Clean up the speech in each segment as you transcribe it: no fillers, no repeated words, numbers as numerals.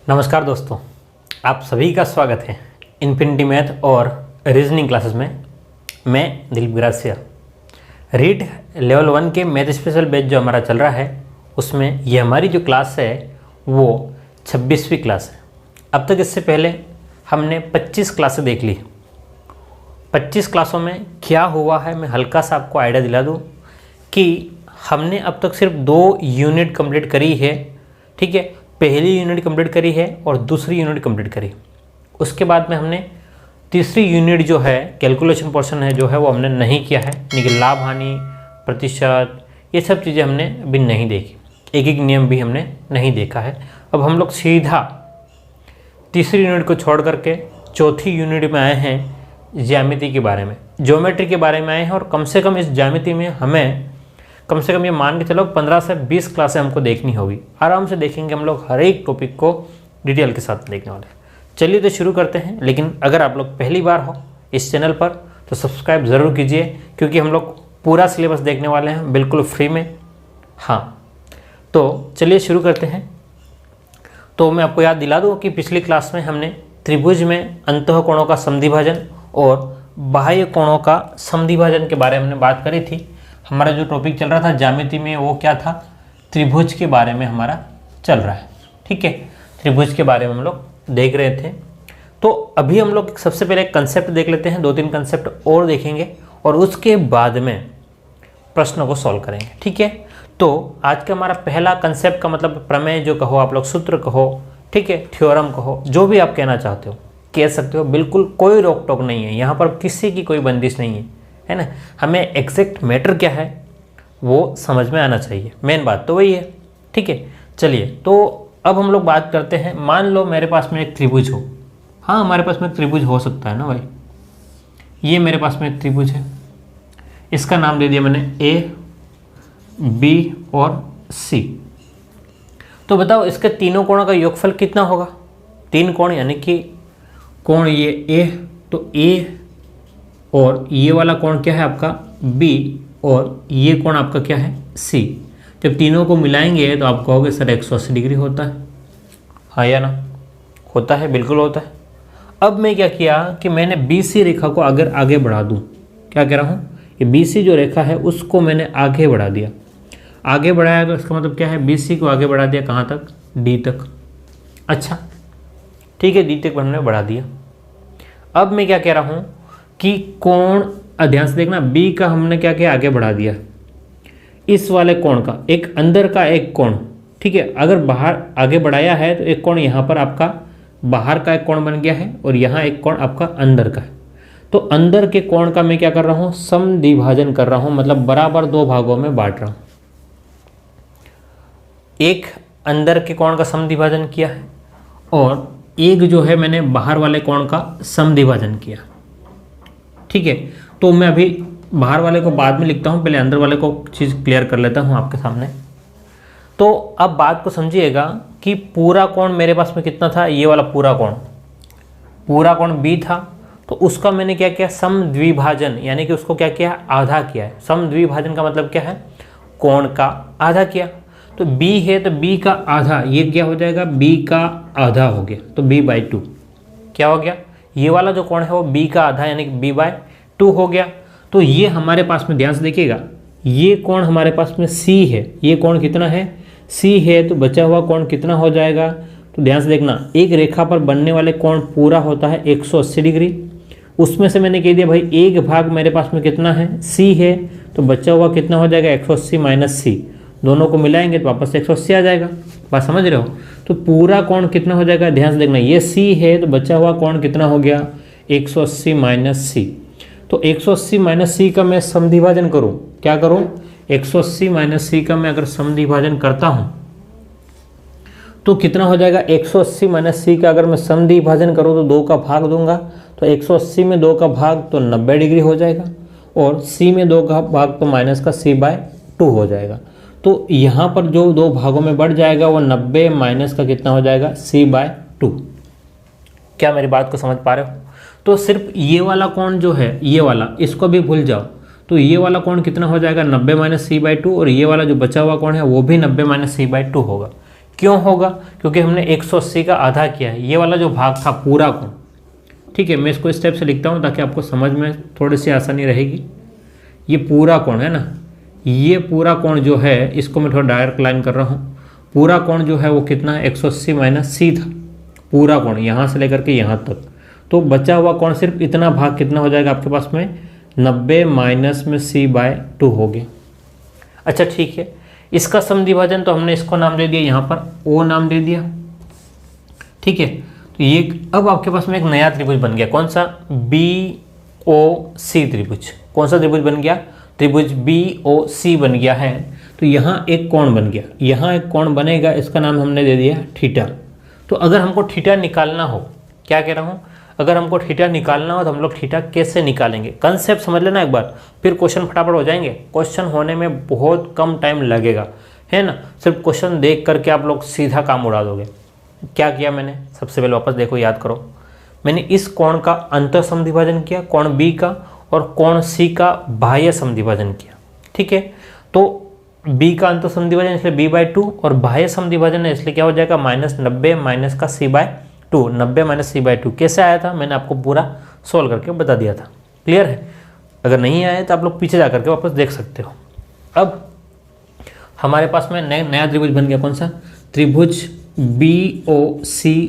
नमस्कार दोस्तों, आप सभी का स्वागत है इन्फिनिटी मैथ और रीजनिंग क्लासेस में। मैं दिलीप गिरासिया। रीड लेवल 1 के मैथ स्पेशल बैच जो हमारा चल रहा है उसमें ये हमारी जो क्लास है वो 26वीं क्लास है। अब तक इससे पहले हमने 25 क्लासें देख ली। 25 क्लासों में क्या हुआ है मैं हल्का सा आपको आइडिया दिला दूँ कि हमने अब तक सिर्फ 2 यूनिट कंप्लीट करी है। ठीक है, पहली यूनिट कंप्लीट करी है और दूसरी यूनिट कंप्लीट करी। उसके बाद में हमने तीसरी यूनिट जो है कैलकुलेशन पोर्शन है जो है वो हमने नहीं किया है, यानी कि लाभ हानि प्रतिशत ये सब चीज़ें हमने अभी नहीं देखी। एक एक नियम भी हमने नहीं देखा है। अब हम लोग सीधा तीसरी यूनिट को छोड़ करके चौथी यूनिट में आए हैं ज्यामिति के बारे में, ज्योमेट्री के बारे में आए हैं। और कम से कम इस ज्यामिति में हमें कम से कम ये मान के चलो 15 से 20 क्लासें हमको देखनी होगी। आराम से देखेंगे हम लोग, हर एक टॉपिक को डिटेल के साथ देखने वाले हैं। चलिए तो शुरू करते हैं। लेकिन अगर आप लोग पहली बार हो इस चैनल पर तो सब्सक्राइब ज़रूर कीजिए, क्योंकि हम लोग पूरा सिलेबस देखने वाले हैं बिल्कुल फ्री में। हाँ, तो चलिए शुरू करते हैं। तो मैं आपको याद दिला दूँ कि पिछली क्लास में हमने त्रिभुज में अंतःकोणों का समद्विभाजन और बाह्य कोणों का समद्विभाजन के बारे में हमने बात करी थी। हमारा जो टॉपिक चल रहा था ज्यामिति में वो क्या था, त्रिभुज के बारे में हमारा चल रहा है। ठीक है, त्रिभुज के बारे में हम लोग देख रहे थे। तो अभी हम लोग सबसे पहले एक कंसेप्ट देख लेते हैं, 2-3 कंसेप्ट और देखेंगे और उसके बाद में प्रश्नों को सॉल्व करेंगे। ठीक है, तो आज का हमारा पहला कंसेप्ट का मतलब प्रमेय जो कहो आप लोग, सूत्र कहो, ठीक है, थ्योरम कहो, जो भी आप कहना चाहते हो कह सकते हो। बिल्कुल कोई रोक टोक नहीं है, यहाँ पर किसी की कोई बंदिश नहीं है ना। हमें एग्जैक्ट मैटर क्या है वो समझ में आना चाहिए, मेन बात तो वही है। ठीक है, चलिए तो अब हम लोग बात करते हैं। मान लो मेरे पास में एक त्रिभुज हो। हाँ, हमारे पास में एक त्रिभुज हो सकता है ना भाई। ये मेरे पास में एक त्रिभुज है, इसका नाम दे दिया मैंने ए, बी और सी। तो बताओ इसके तीनों कोणों का योगफल कितना होगा। 3 कोण यानी कि कोण ये ए, तो ए और ये वाला कोण क्या है आपका बी, और ये कोण आपका क्या है सी। जब तीनों को मिलाएंगे तो आप कहोगे सर 180 डिग्री होता है। हाँ या ना, होता है, बिल्कुल होता है। अब मैं क्या किया कि मैंने बी सी रेखा को अगर आगे बढ़ा दूँ, क्या कह रहा हूँ, ये बी सी जो रेखा है उसको मैंने आगे बढ़ा दिया। आगे बढ़ाया तो इसका मतलब क्या है, बी सी को आगे बढ़ा दिया कहाँ तक, डी तक। अच्छा ठीक है, डी तक हमने बढ़ा दिया। अब मैं क्या कह रहा हूँ कि कोण, ध्यान से देखना, बी का हमने क्या किया, आगे बढ़ा दिया। इस वाले कोण का, एक अंदर का एक कोण, ठीक है, अगर बाहर आगे बढ़ाया है तो एक कोण यहाँ पर आपका बाहर का एक कोण बन गया है और यहाँ एक कोण आपका अंदर का है। तो अंदर के कोण का मैं क्या कर रहा हूँ, समद्विभाजन कर रहा हूँ, मतलब बराबर 2 भागों में बांट रहा हूँ। एक अंदर के कोण का समद्विभाजन किया है और एक जो है मैंने बाहर वाले कोण का समद्विभाजन किया। ठीक है, तो मैं अभी बाहर वाले को बाद में लिखता हूँ, पहले अंदर वाले को चीज़ क्लियर कर लेता हूँ आपके सामने। तो अब बात को समझिएगा कि पूरा कोण मेरे पास में कितना था, ये वाला पूरा कोण बी था। तो उसका मैंने क्या किया, समद्विभाजन, यानी कि उसको क्या किया, आधा किया है। समद्विभाजन का मतलब क्या है, कोण का आधा किया। तो बी है तो बी का आधा, ये क्या हो जाएगा, बी का आधा हो गया, तो b/2 क्या हो गया, ये वाला जो कोण है वो b का आधा यानी कि b/2 हो गया। तो ये हमारे पास में, ध्यान से देखिएगा, ये कोण हमारे पास में c है। ये कोण कितना है, c है, तो बचा हुआ कोण कितना हो जाएगा, तो ध्यान से देखना, एक रेखा पर बनने वाले कोण पूरा होता है 180 डिग्री। उसमें से मैंने कह दिया भाई एक भाग मेरे पास में कितना है, c है, तो बचा हुआ कितना हो जाएगा, 180 माइनस c। दोनों को मिलाएंगे तो वापस 180 आ जाएगा। बात समझ रहे हो। तो पूरा कोण कितना हो जाएगा, ध्यान से देखना, ये c है तो बचा हुआ कोण कितना हो गया, 180 माइनस c। तो 180 माइनस c का मैं समद्विभाजन करूं, क्या करूं, 180 माइनस c का मैं अगर समद्विभाजन करता हूं तो कितना हो जाएगा, 180 माइनस c का अगर मैं समद्विभाजन करूं तो 2 का भाग दूंगा, तो 180 में 2 का भाग तो 90 डिग्री हो जाएगा, और c में 2 का भाग तो माइनस का c/2 हो जाएगा। तो यहाँ पर जो 2 भागों में बढ़ जाएगा वो 90 माइनस का कितना हो जाएगा, c/2। क्या मेरी बात को समझ पा रहे हो। तो सिर्फ ये वाला कोण जो है, ये वाला, इसको भी भूल जाओ, तो ये वाला कोण कितना हो जाएगा, 90 माइनस c/2, और ये वाला जो बचा हुआ कोण है वो भी 90 माइनस c/2 होगा। क्यों होगा? क्योंकि हमने 180 का आधा किया है, ये वाला जो भाग था पूरा कोण। ठीक है, मैं इसको इस टाइप से लिखता हूँ ताकि आपको समझ में थोड़ी सी आसानी रहेगी। ये पूरा कोण है ना, ये पूरा कोण जो है इसको मैं थोड़ा डायरेक्ट लाइन कर रहा हूँ। पूरा कोण जो है वो कितना है? 180 माइनस सी था पूरा कोण, यहाँ से लेकर के यहाँ तक। तो बचा हुआ कोण सिर्फ इतना भाग कितना हो जाएगा आपके पास में? 90 माइनस में c/2 हो गया। अच्छा ठीक है, इसका समद्विभाजन तो हमने इसको नाम दे दिया, यहाँ पर O नाम दे दिया। ठीक है, तो ये अब आपके पास में एक नया त्रिभुज बन गया। कौन सा? BOC त्रिभुज। कौन सा त्रिभुज बन गया? त्रिभुज BOC बन गया है। तो यहाँ एक कोण बन गया, यहाँ एक कोण बनेगा, इसका नाम हमने दे दिया थीटा। तो अगर हमको थीटा निकालना हो, क्या कह रहा हूँ, अगर हमको थीटा निकालना हो तो हम लोग थीटा कैसे निकालेंगे? कंसेप्ट समझ लेना एक बार, फिर क्वेश्चन फटाफट हो जाएंगे। क्वेश्चन होने में बहुत कम टाइम लगेगा, है ना। सिर्फ क्वेश्चन देख करके आप लोग सीधा काम उड़ा दोगे। क्या किया मैंने? सबसे पहले वापस देखो, याद करो। मैंने इस कोण का अंतर समद्विभाजन किया, कोण बी का, और कोण सी का बाह्य समद्विभाजन किया। ठीक है, तो बी का अंतर समद्विभाजन इसलिए b/2, और बाह्य समद्विभाजन है इसलिए क्या हो जाएगा? -90 माइनस का c/2। 90 माइनस c/2 कैसे आया था मैंने आपको पूरा सोल्व करके बता दिया था। क्लियर है? अगर नहीं आया तो आप लोग पीछे जा करके वापस देख सकते हो। अब हमारे पास में नया त्रिभुज बन गया। कौन सा? त्रिभुज BOC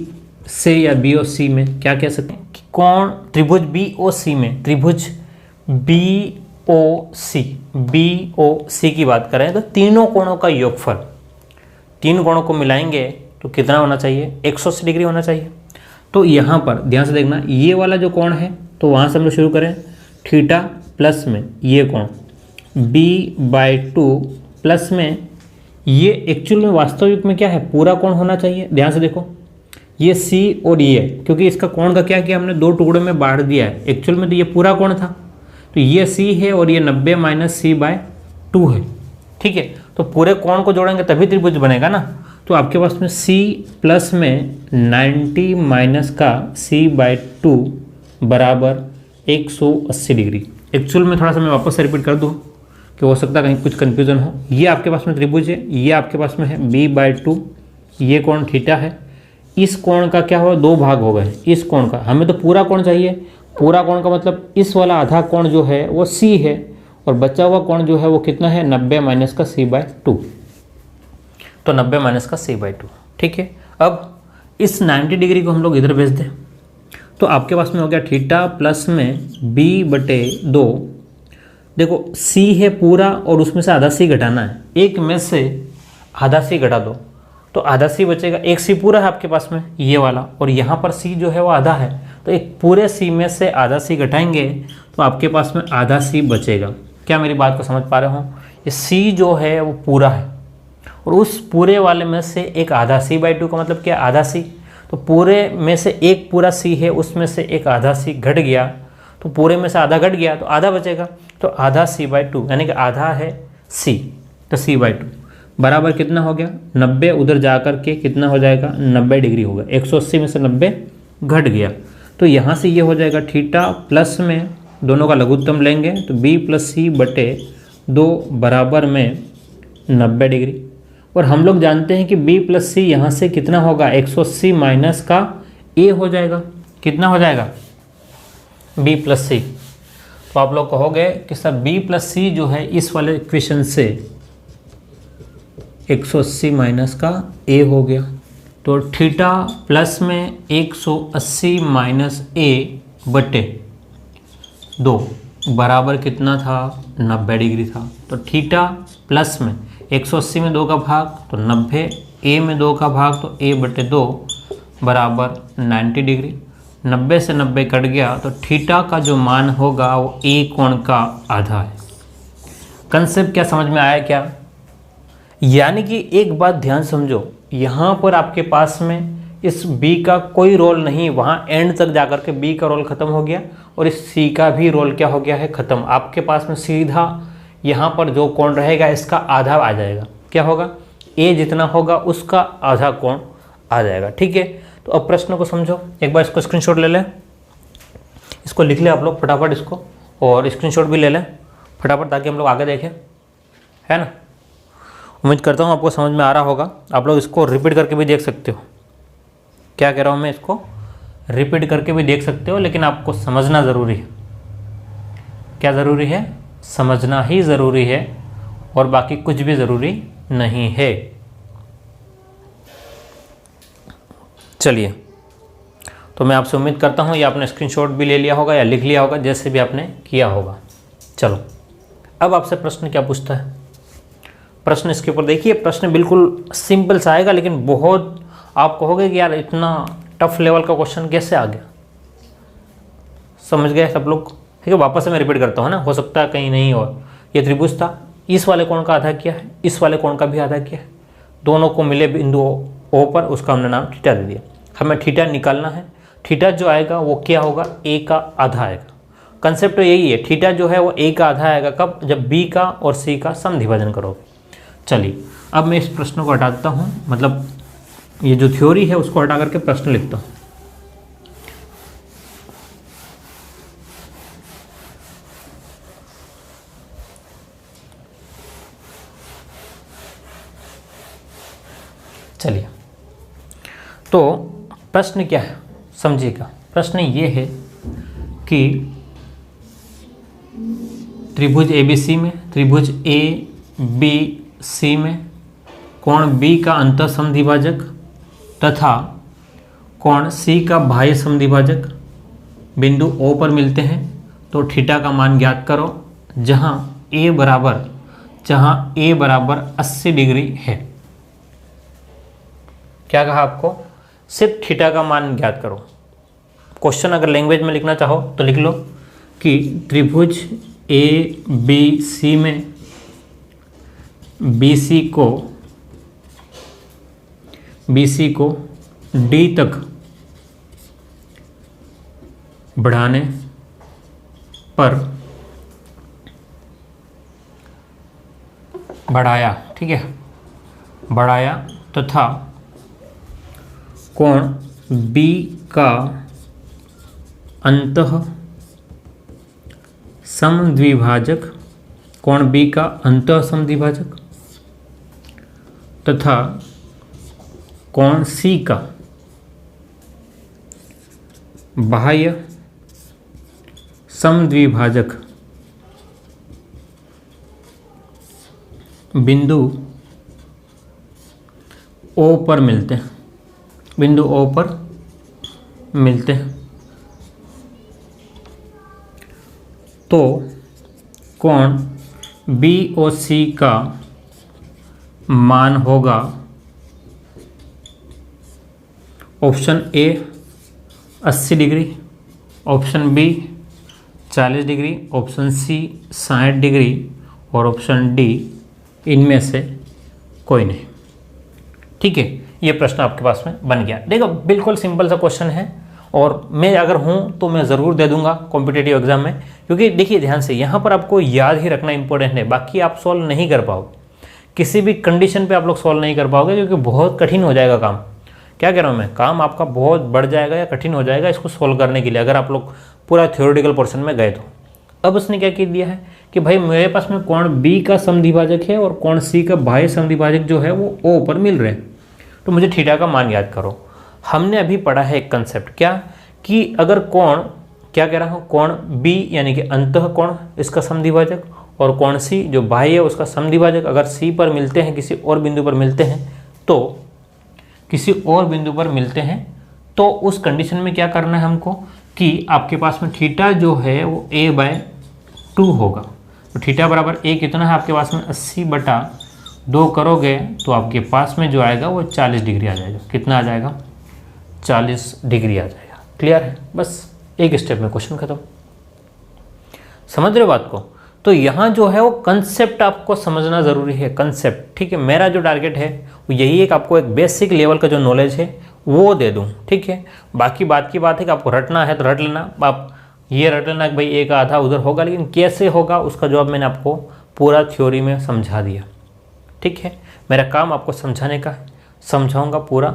से, या BOC में क्या कह सकते हैं? कोण त्रिभुज BOC में, त्रिभुज BOC की बात करें तो तीनों कोणों का योगफल, तीन कोणों को मिलाएंगे तो कितना होना चाहिए? 180 डिग्री होना चाहिए। तो यहाँ पर ध्यान से देखना, ये वाला जो कोण है तो वहाँ से हम लोग शुरू करें, थीटा प्लस में ये कोण b/2 प्लस में ये एक्चुअल में वास्तविक में क्या है? पूरा कोण होना चाहिए। ध्यान से देखो, ये C और ये, क्योंकि इसका कोण का क्या किया हमने? दो टुकड़ों में बांट दिया है। एक्चुअल में तो ये पूरा कोण था, तो ये C है और ये 90 माइनस c/2 है। ठीक है, तो पूरे कोण को जोड़ेंगे तभी त्रिभुज बनेगा ना। तो आपके पास में C प्लस में 90 माइनस का c/2 बराबर 180 डिग्री। एक्चुअल में थोड़ा सा मैं वापस से रिपीट कर दूँ कि हो सकता है कहीं कुछ कन्फ्यूज़न हो। ये आपके पास में त्रिभुज है, ये आपके पास में है b/2, ये कोण थीटा है। इस कोण का क्या हुआ? दो भाग हो गए। इस कोण का हमें तो पूरा कोण चाहिए, पूरा कोण का मतलब इस वाला आधा कोण जो है वो C है, और बचा हुआ कोण जो है वो कितना है? 90 माइनस का c/2। तो 90 माइनस का c/2। ठीक है, अब इस 90 डिग्री को हम लोग इधर भेज दें तो आपके पास में हो गया थीटा प्लस में b/2। देखो C है पूरा और उसमें से आधा C घटाना है, एक में से आधा C घटा दो तो आधा C बचेगा। एक C पूरा है आपके पास में ये वाला, और यहाँ पर C जो है वो आधा है, तो एक पूरे C में से आधा C घटाएंगे तो आपके पास में आधा C बचेगा। क्या मेरी बात को समझ पा रहे हो? ये C जो है वो पूरा है, और उस पूरे वाले में से एक आधा c/2 का मतलब क्या? आधा C। तो पूरे में से एक पूरा C है, उसमें से एक आधा C घट गया, तो पूरे में से आधा घट गया तो आधा बचेगा। तो आधा c/2 यानी कि आधा है C, तो c/2 बराबर कितना हो गया? 90। उधर जा कर के कितना हो जाएगा? 90 डिग्री होगा। 180 में से 90 घट गया, तो यहाँ से ये हो जाएगा थीटा प्लस में, दोनों का लघुत्तम लेंगे तो b+c/2 बराबर में 90 डिग्री। और हम लोग जानते हैं कि b+c यहाँ से कितना होगा? 180 माइनस का a हो जाएगा। कितना हो जाएगा? b+c। तो आप लोग कहोगे कि सर b+c जो है इस वाले इक्वेशन से 180 माइनस का a हो गया, तो थीटा प्लस में 180 माइनस a/2 बराबर कितना था? 90 डिग्री था। तो थीटा प्लस में 180 में 2 का भाग तो 90, a में 2 का भाग तो a/2 बराबर 90 डिग्री। 90 से 90 कट गया तो थीटा का जो मान होगा वो a कोण का आधा है। कंसेप्ट क्या समझ में आया क्या? यानी कि एक बात ध्यान समझो, यहाँ पर आपके पास में इस b का कोई रोल नहीं, वहाँ एंड तक जाकर के b का रोल ख़त्म हो गया, और इस c का भी रोल क्या हो गया है? ख़त्म। आपके पास में सीधा यहाँ पर जो कोण रहेगा इसका आधा आ जाएगा। क्या होगा? a जितना होगा उसका आधा कोण आ जाएगा। ठीक है, तो अब प्रश्न को समझो। एक बार इसको स्क्रीनशॉट ले लें, इसको लिख लें आप लोग फटाफट इसको, और स्क्रीनशॉट भी ले लें फटाफट ताकि हम लोग आगे देखें, है ना। उम्मीद करता हूँ आपको समझ में आ रहा होगा। आप लोग इसको रिपीट करके भी देख सकते हो। क्या कह रहा हूँ मैं, इसको रिपीट करके भी देख सकते हो, लेकिन आपको समझना ज़रूरी है। क्या ज़रूरी है? समझना ही ज़रूरी है, और बाकी कुछ भी ज़रूरी नहीं है। चलिए, तो मैं आपसे उम्मीद करता हूँ ये आपने स्क्रीनशॉट भी ले लिया होगा या लिख लिया होगा, जैसे भी आपने किया होगा। चलो, अब आपसे प्रश्न क्या पूछता है। प्रश्न इसके ऊपर देखिए, प्रश्न बिल्कुल सिंपल सा आएगा, लेकिन बहुत आप कहोगे कि यार इतना टफ लेवल का क्वेश्चन कैसे आ गया। समझ गए सब लोग? ठीक है, वापस से मैं रिपीट करता हूँ ना, हो सकता है कहीं नहीं और। ये त्रिभुज था, इस वाले कोण का आधा किया है, इस वाले कोण का भी आधा किया है, दोनों को मिले बिंदु ओ पर, उसका हमने नाम थीटा दे दिया। हमें थीटा निकालना है। थीटा जो आएगा वो क्या होगा? ए का आधा आएगा। कंसेप्ट तो यही है, थीटा जो है वो ए का आधा आएगा कब? जब बी का और सी का समद्विभाजन करोगे। चलिए, अब मैं इस प्रश्न को हटा देता हूँ, मतलब ये जो थ्योरी है उसको हटा करके प्रश्न लिखता हूँ। चलिए, तो प्रश्न क्या है समझिएगा। प्रश्न ये है कि त्रिभुज ABC में, त्रिभुज ABC में कोण B का अंतः समद्विभाजक तथा कोण C का बाह्य समद्विभाजक बिंदु O पर मिलते हैं, तो थीटा का मान ज्ञात करो, जहां A बराबर 80 डिग्री है। क्या कहा आपको? सिर्फ थीटा का मान ज्ञात करो। क्वेश्चन अगर लैंग्वेज में लिखना चाहो तो लिख लो कि त्रिभुज ABC में BC को D तक बढ़ाने पर बढ़ाया, ठीक है, बढ़ाया तथा कोण B का अंतः समद्विभाजक, कोण B का अंतः समद्विभाजक तथा कोण C का बाह्य समद्विभाजक बिंदु O पर मिलते हैं, बिंदु O पर मिलते हैं, तो कोण BOC का मान होगा option A 80 degree, option B 40 degree, option C 60 degree और ऑप्शन डी इनमें से कोई नहीं। ठीक है, ये प्रश्न आपके पास में बन गया। देखो, बिल्कुल सिंपल सा क्वेश्चन है, और मैं अगर हूँ तो मैं ज़रूर दे दूंगा कॉम्पिटिटिव एग्जाम में, क्योंकि देखिए ध्यान से, यहाँ पर आपको याद ही रखना इंपॉर्टेंट है, बाकी आप सॉल्व नहीं कर पाओगे, किसी भी कंडीशन पे आप लोग सॉल्व नहीं कर पाओगे, क्योंकि बहुत कठिन हो जाएगा काम। क्या कह रहा हूँ मैं, काम आपका बहुत बढ़ जाएगा या कठिन हो जाएगा इसको सॉल्व करने के लिए, अगर आप लोग पूरा थ्योरेटिकल पोर्शन में गए तो। अब उसने क्या कह दिया है कि भाई मेरे पास में कोण बी का समद्विभाजक है और कोण सी का बाह्य समद्विभाजक जो है वो ओ पर मिल रहे हैं, तो मुझे थीटा का मान याद करो। हमने अभी पढ़ा है एक कंसेप्ट, क्या कि अगर कोण, क्या कह रहा हूँ, कोण बी यानी कि अंतः कोण इसका समद्विभाजक और कोण सी जो बाह्य है उसका समद्विभाजक अगर सी पर मिलते हैं, किसी और बिंदु पर मिलते हैं, तो किसी और बिंदु पर मिलते हैं, तो उस कंडीशन में क्या करना है हमको कि आपके पास में थीटा जो है वो a/2 होगा। तो थीटा बराबर a कितना है आपके पास में, 80/2 करोगे तो आपके पास में जो आएगा वो 40 डिग्री आ जाएगा। कितना आ जाएगा? 40 डिग्री आ जाएगा। क्लियर है? बस एक स्टेप में क्वेश्चन खत्म। समझ रहे हो बात को? तो यहाँ जो है वो कंसेप्ट आपको समझना ज़रूरी है, कंसेप्ट। ठीक है, मेरा जो टारगेट है वो यही है कि आपको एक बेसिक लेवल का जो नॉलेज है वो दे दूँ। ठीक है, बाकी बात की बात है कि आपको रटना है तो रट लेना, आप ये रट लेना कि भाई एक आधा उधर होगा, लेकिन कैसे होगा उसका जवाब मैंने आपको पूरा थ्योरी में समझा दिया। ठीक है, मेरा काम आपको समझाने का है, समझाऊँगा पूरा,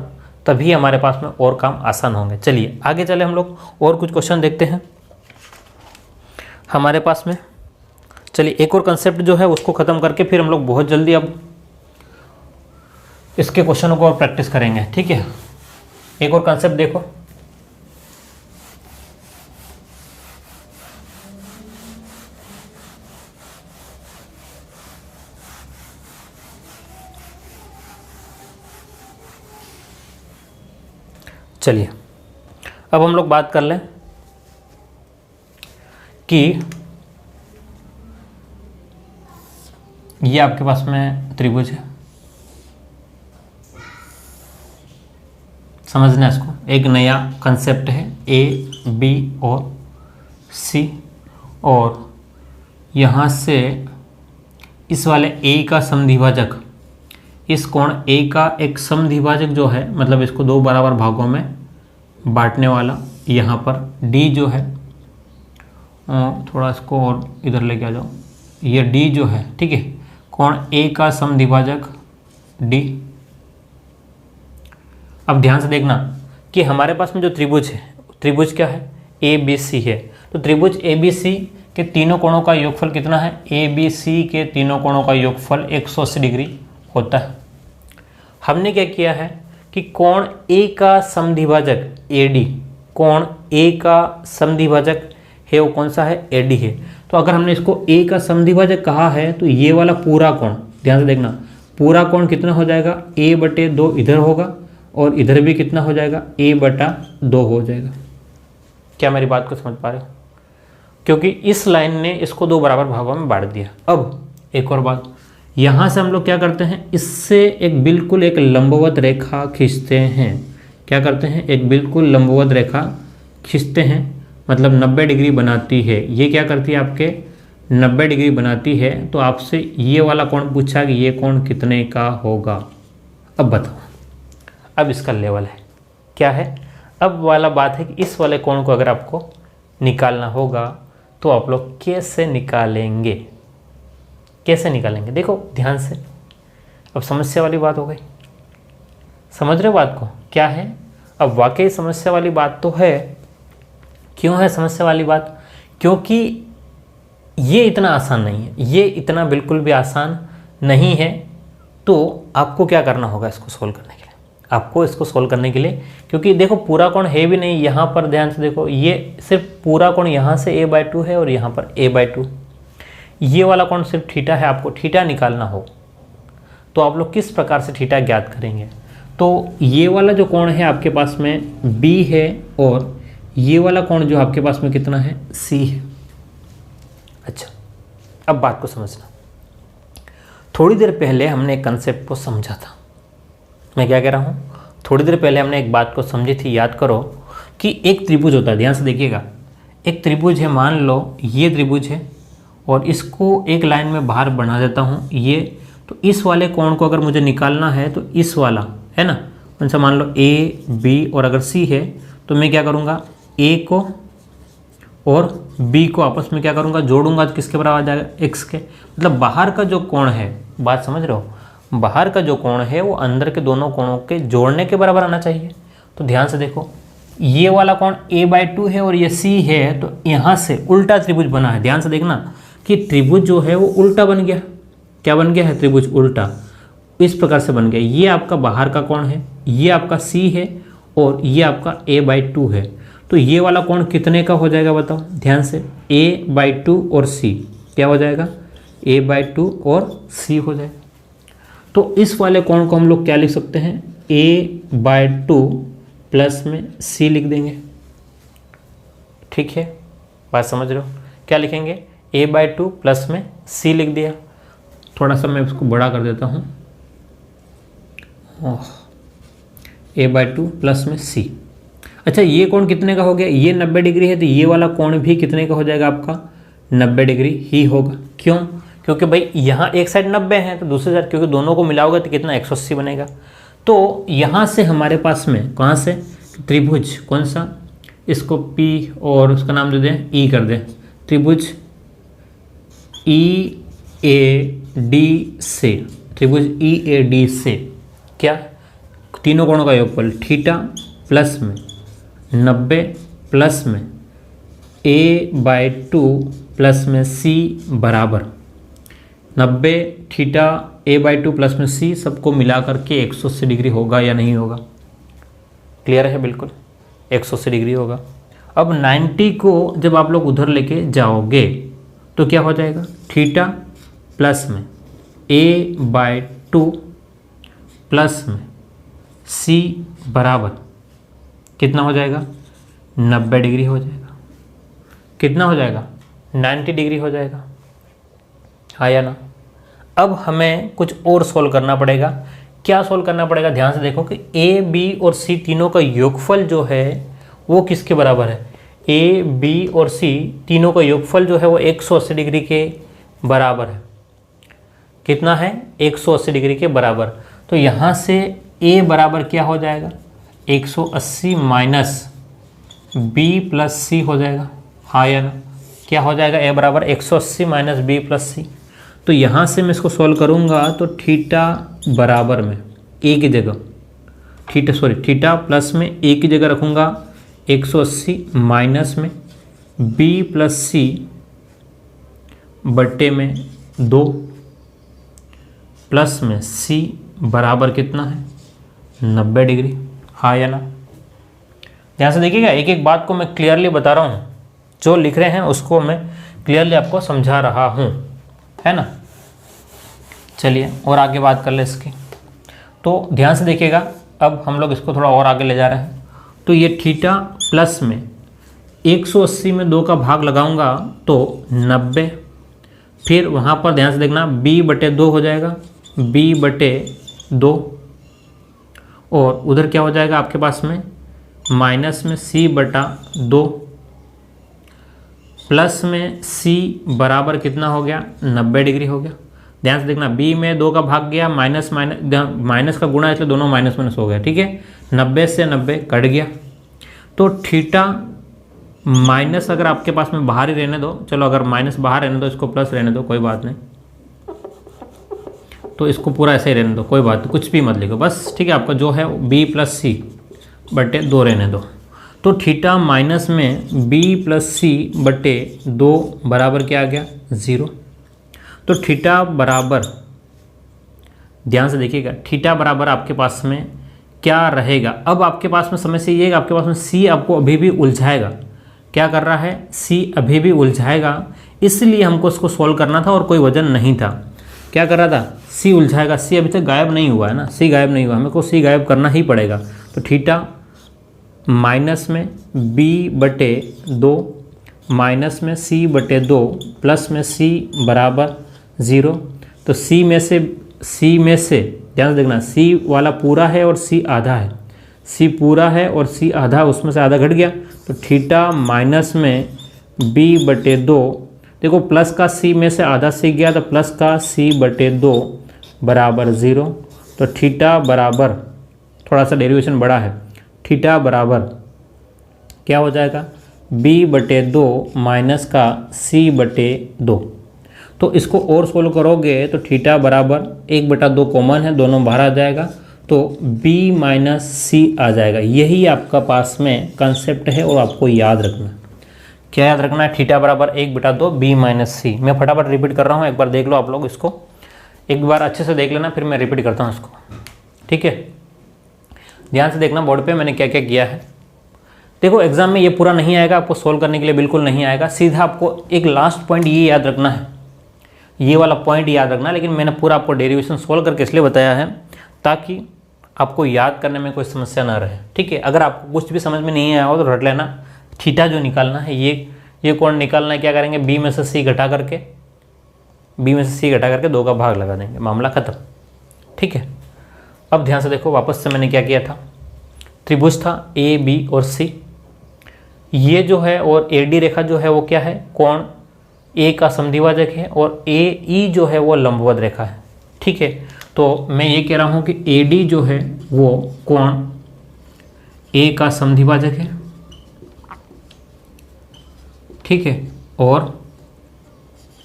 तभी हमारे पास में और काम आसान होंगे। चलिए आगे चले, हम लोग और कुछ क्वेश्चन देखते हैं हमारे पास में। चलिए एक और कंसेप्ट जो है उसको ख़त्म करके फिर हम लोग बहुत जल्दी अब इसके क्वेश्चनों को और प्रैक्टिस करेंगे, ठीक है। एक और कॉन्सेप्ट देखो, चलिए अब हम लोग बात कर लें कि ये आपके पास में त्रिभुज है, समझना इसको, एक नया कंसेप्ट है ए बी और सी, और यहाँ से इस वाले ए का समद्विभाजक, इस कोण ए का एक समद्विभाजक जो है, मतलब इसको दो बराबर भागों में बांटने वाला, यहाँ पर डी जो है, थोड़ा इसको और इधर लेके आ जाओ, ये डी जो है, ठीक है, कोण ए का समद्विभाजक डी। अब ध्यान से देखना कि हमारे पास में जो त्रिभुज है, त्रिभुज क्या है, ए बी सी है, तो त्रिभुज ए बी सी के तीनों कोणों का योगफल कितना है, ए बी सी के तीनों कोणों का योगफल 180 डिग्री होता है। हमने क्या किया है कि कोण ए का समद्विभाजक ए डी, कोण ए का समद्विभाजक है वो कौन सा है, ए डी है। तो अगर हमने इसको ए का समद्विभाजक कहा है तो ये वाला पूरा कोण, ध्यान से देखना, पूरा कोण कितना हो जाएगा, a बटे 2 इधर होगा और इधर भी कितना हो जाएगा, a बटा 2 हो जाएगा। क्या मेरी बात को समझ पा रहे हो? क्योंकि इस लाइन ने इसको दो बराबर भागों में बांट दिया। अब एक और बात, यहाँ से हम लोग क्या करते हैं, इससे एक बिल्कुल एक लंबवत रेखा खींचते हैं। क्या करते हैं, एक बिल्कुल लंबवत रेखा खींचते हैं, मतलब 90 डिग्री बनाती है। ये क्या करती है, आपके 90 डिग्री बनाती है। तो आपसे ये वाला कोण पूछा कि ये कोण कितने का होगा। अब बताओ, अब इसका लेवल है क्या है, अब वाला बात है कि इस वाले कोण को अगर आपको निकालना होगा तो आप लोग कैसे निकालेंगे, कैसे निकालेंगे, देखो ध्यान से। अब समस्या वाली बात हो गई, समझ रहे हो बात को क्या है। अब वाकई समस्या वाली बात तो है। क्यों है समस्या वाली बात, क्योंकि ये इतना आसान नहीं है, ये इतना बिल्कुल भी आसान नहीं है। तो आपको क्या करना होगा इसको सोल्व करने के लिए, आपको इसको सोल्व करने के लिए, क्योंकि देखो पूरा कोण है भी नहीं, यहाँ पर ध्यान से देखो, ये सिर्फ पूरा कोण यहाँ से a/2 है और यहाँ पर a/2, ये वाला कोण सिर्फ थीटा है। आपको थीटा निकालना हो तो आप लोग किस प्रकार से थीटा ज्ञात करेंगे। तो ये वाला जो कोण है आपके पास में b है और ये वाला कोण जो आपके पास में कितना है, c है। अच्छा, अब बात को समझना। थोड़ी देर पहले हमने एक कंसेप्ट को समझा था। मैं क्या कह रहा हूँ, थोड़ी देर पहले हमने एक बात को समझी थी, याद करो, कि एक त्रिभुज होता है। ध्यान से देखिएगा, एक त्रिभुज है, मान लो ये त्रिभुज है और इसको एक लाइन में बाहर बना देता हूँ ये। तो इस वाले कोण को अगर मुझे निकालना है तो इस वाला है ना, कौन सा, मान लो ए बी और अगर सी है तो मैं क्या करूँगा, ए को और बी को आपस में क्या करूँगा, जोड़ूंगा तो किसके बराबर आ जाएगा, एक्स के। मतलब बाहर का जो कोण है, बात समझ रहे हो, बाहर का जो कोण है वो अंदर के दोनों कोणों के जोड़ने के बराबर आना चाहिए। तो ध्यान से देखो, ये वाला कोण a/2 है और ये c है, तो यहाँ से उल्टा त्रिभुज बना है। ध्यान से देखना कि त्रिभुज जो है वो उल्टा बन गया। क्या बन गया है, त्रिभुज उल्टा इस प्रकार से बन गया। ये आपका बाहर का कोण है, ये आपका c है और ये आपका a/2 है। तो ये वाला कोण कितने का हो जाएगा बताओ, ध्यान से, a/2 और c क्या हो जाएगा, a/2 और c हो जाएगा। तो इस वाले कोण को हम लोग क्या लिख सकते हैं, a/2 प्लस में c लिख देंगे। ठीक है, बात समझ रहे हो, क्या लिखेंगे, a/2 प्लस में c लिख दिया। थोड़ा सा मैं इसको बड़ा कर देता हूँ, a/2 प्लस में c। अच्छा, ये कोण कितने का हो गया, ये 90 डिग्री है, तो ये वाला कोण भी कितने का हो जाएगा, आपका 90 डिग्री ही होगा। क्यों, क्योंकि भाई यहाँ एक साइड 90 है तो दूसरी साइड, क्योंकि दोनों को मिलाओगे तो कितना 180 बनेगा। तो यहाँ से हमारे पास में कहाँ से, त्रिभुज कौन सा, इसको P और उसका नाम दे दें E कर दें, त्रिभुज EAD से, त्रिभुज EAD से क्या, तीनों कोणों का योगफल थीटा प्लस में 90 प्लस में a/2 प्लस में c बराबर 90 थीटा a/2 प्लस में c सबको मिला करके 180 डिग्री होगा या नहीं होगा? क्लियर है? बिल्कुल 180 डिग्री होगा। अब 90 को जब आप लोग उधर लेके जाओगे तो क्या हो जाएगा? थीटा प्लस में a/2 प्लस में c बराबर कितना हो जाएगा? 90 डिग्री हो जाएगा। कितना हो जाएगा? 90 डिग्री हो जाएगा। हाँ या ना? अब हमें कुछ और सोल्व करना पड़ेगा। क्या सोल्व करना पड़ेगा? ध्यान से देखो कि ए बी और सी तीनों का योगफल जो है वो किसके बराबर है? ए बी और सी तीनों का योगफल जो है वो 180 डिग्री के बराबर है। कितना है? 180 डिग्री के बराबर। तो यहाँ से ए बराबर क्या हो जाएगा? 180 माइनस बी प्लस सी हो जाएगा। हाँ या ना? क्या हो जाएगा? ए बराबर 180 माइनस बी प्लस सी। तो यहाँ से मैं इसको सॉल्व करूँगा तो थीटा बराबर में ए की जगह थीटा प्लस में ए की जगह रखूँगा 180 माइनस में बी प्लस सी बट्टे में 2 प्लस में सी बराबर कितना है? 90 डिग्री। हाँ या ना? ध्यान से देखिएगा, एक एक बात को मैं क्लियरली बता रहा हूँ, जो लिख रहे हैं उसको मैं क्लियरली आपको समझा रहा हूँ, है ना। चलिए और आगे बात कर ले इसकी। तो ध्यान से देखिएगा, अब हम लोग इसको थोड़ा और आगे ले जा रहे हैं। तो ये थीटा प्लस में 180 में 2 का भाग लगाऊंगा तो 90, फिर वहाँ पर ध्यान से देखना b/2 हो जाएगा, b/2, और उधर क्या हो जाएगा आपके पास में माइनस में c/2 प्लस में c बराबर कितना हो गया? 90 डिग्री हो गया। ध्यान से देखना, b में 2 का भाग गया, माइनस का गुणा इसलिए दोनों माइनस माइनस हो गया, ठीक है। 90 से 90 कट गया। तो थीटा माइनस अगर आपके पास में बाहर ही रहने दो, चलो अगर माइनस बाहर रहने दो, इसको प्लस रहने दो, कोई बात नहीं। तो इसको पूरा ऐसे ही रहने दो, कोई बात नहीं, कुछ भी मत लिखो बस, ठीक है। आपका जो है b प्लस सी बटे 2 रहने दो। तो थीटा माइनस में b प्लस सी बटे 2 बराबर क्या आ गया? 0। तो थीटा बराबर, ध्यान से देखिएगा, थीटा बराबर आपके पास में क्या रहेगा? अब आपके पास में समस्या ये है कि आपके पास में c आपको अभी भी उलझाएगा। क्या कर रहा है? c अभी भी उलझाएगा, इसलिए हमको इसको सॉल्व करना था और कोई वजन नहीं था। क्या कर रहा था? c उलझाएगा। c अभी तक गायब नहीं हुआ है ना, c गायब नहीं हुआ, हमें को c गायब करना ही पड़ेगा। तो थीटा माइनस में b/2 माइनस में c/2 प्लस में c बराबर 0। तो c में से ध्यान से देखना, c वाला पूरा है और c आधा है, c पूरा है और c आधा, उसमें से आधा घट गया। तो थीटा माइनस में b/2, देखो प्लस का c में से आधा c गया तो प्लस का c/2 बराबर 0। तो थीटा बराबर, थोड़ा सा डेरिवेशन बड़ा है, थीटा बराबर क्या हो जाएगा? b/2 माइनस का c/2। तो इसको और सोल्व करोगे तो थीटा बराबर 1/2 कॉमन है, दोनों बाहर आ जाएगा, तो b माइनस सी आ जाएगा। यही आपका पास में कंसेप्ट है और आपको याद रखना। क्या याद रखना है? थीटा बराबर 1/2 b माइनस सी। मैं फटाफट रिपीट कर रहा हूँ, एक बार देख लो आप लोग इसको, एक बार अच्छे से देख लेना, फिर मैं रिपीट करता हूँ इसको, ठीक है। ध्यान से देखना बोर्ड पे मैंने क्या क्या किया है। देखो एग्जाम में ये पूरा नहीं आएगा, आपको सोल्व करने के लिए बिल्कुल नहीं आएगा। सीधा आपको एक लास्ट पॉइंट ये याद रखना है, ये वाला पॉइंट याद रखना। लेकिन मैंने पूरा आपको डेरिवेशन सोल्व करके इसलिए बताया है ताकि आपको याद करने में कोई समस्या ना रहे, ठीक है। अगर आपको कुछ भी समझ में नहीं आया हो तो रट लेना। थीटा जो निकालना है ये कोण निकालना है, क्या करेंगे? b में से c घटा करके 2 का भाग लगा देंगे, मामला खत्म, ठीक है। अब ध्यान से देखो, वापस से मैंने क्या किया था, त्रिभुज था ए बी और सी, ये जो है और AD रेखा जो है वो क्या है? कोण ए का समद्विभाजक है, और AE जो है वो लंबवत रेखा है, ठीक है। तो मैं ये कह रहा हूँ कि AD जो है वो कोण ए का समद्विभाजक है, ठीक है, और